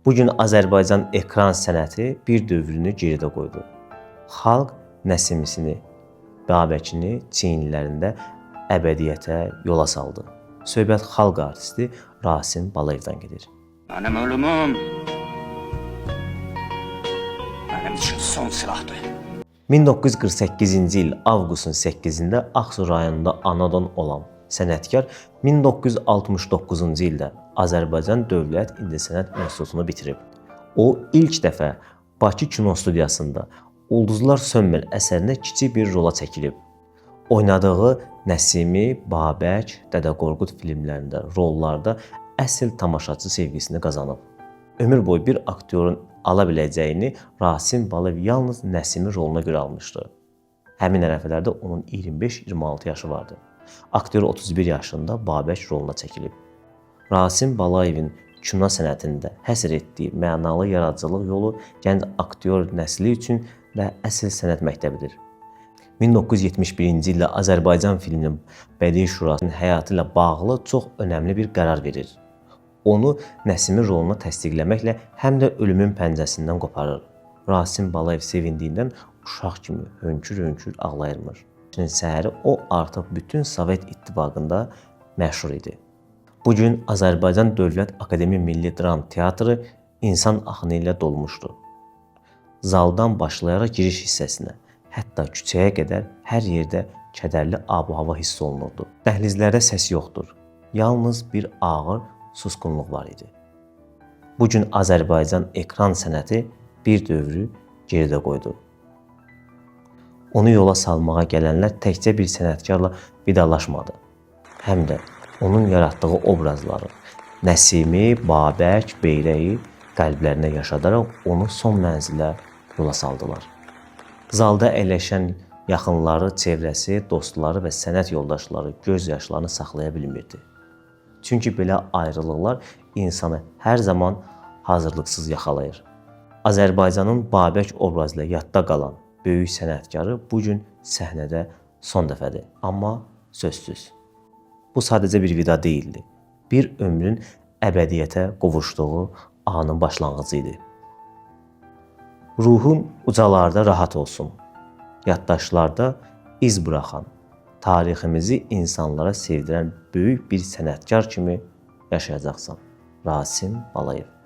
Bugün Azərbaycan ekran sənəti bir dövrünü geridə qoydu. Xalq Nəsimisini, Babəkini çiyinlərində əbədiyyətə yola saldı. Söhbət xalq artisti Rasim Balayevdən gedir. Mənim ölümüm mənim üçün son silahdır. 1948-ci il avqustun 8-də Ağsu rayonunda anadan olan sənətkar 1969-cu ildə Azərbaycan Dövlət İncəsənət İnstitutunu bitirib. O ilk dəfə Bakı Kino Studiyasında Ulduzlar Sönmür əsərində kiçik bir rola çəkilib. Oynadığı Nəsimi, Babək, Dədə Qorqud filmlərində rollarda əsl tamaşaçı sevgisini qazanıb. Ömür boyu bir aktyorun ala biləcəyini Rasim Balayev yalnız Nəsimi roluna görə almışdı. Həmin ərəfələrdə onun 25-26 yaşı vardı. Aktyor 31 yaşında Babək roluna çəkilib. Rasim Balayevin kino sənətində həsr etdiyi mənalı yaradıcılıq yolu gənc aktyor nəsli üçün də əsl sənət məktəbidir. 1971-ci ildə Azərbaycan filminin Bədii Şurasının həyatı ilə bağlı çox önəmli bir qərar verir. Onu Nəsimi roluna təsdiqləməklə həm də ölümün pəncəsindən qoparır. Rasim Balayev sevindiyindən uşaq kimi hönkür-hönkür ağlayırmış. Səhəri o artıq bütün Sovet İttifaqında məşhur idi. Bugün Azərbaycan Dövlət Akademiya Milli Dram Teatrı insan axını ilə dolmuşdu. Zaldan başlayaraq giriş hissəsinə, hətta küçəyə qədər hər yerdə kədərli ab-hava hiss olunurdu. Dəhlizlərdə səs yoxdur. Yalnız bir ağır susqunluq var idi. Bugün Azərbaycan ekran sənəti bir dövrü geridə qoydu. Onu yola salmağa gələnlər təkcə bir sənətkarla vidalaşmadı. Həm də onun yaratdığı obrazları, Nəsimi, Babək, Beyrəyi qəlblərinə yaşadaraq onu son mənzilə yola saldılar. Zalda əyləşən yaxınları, çevrəsi, dostları və sənət yoldaşları göz yaşlarını saxlaya bilmirdi. Çünki belə ayrılıqlar insanı hər zaman hazırlıqsız yaxalayır. Azərbaycanın Babək obrazı ilə yadda qalan böyük sənətkarı bugün səhnədə son dəfədir. Amma sözsüz. Bu sadəcə bir vida deyildi. Bir ömrün əbədiyyətə qovuşduğu anın başlanğıcı idi. Ruhun ucalarda rahat olsun. Yaddaşlarda iz buraxan, tariximizi insanlara sevdirən böyük bir sənətkar kimi yaşayacaqsan. Rasim Balayev.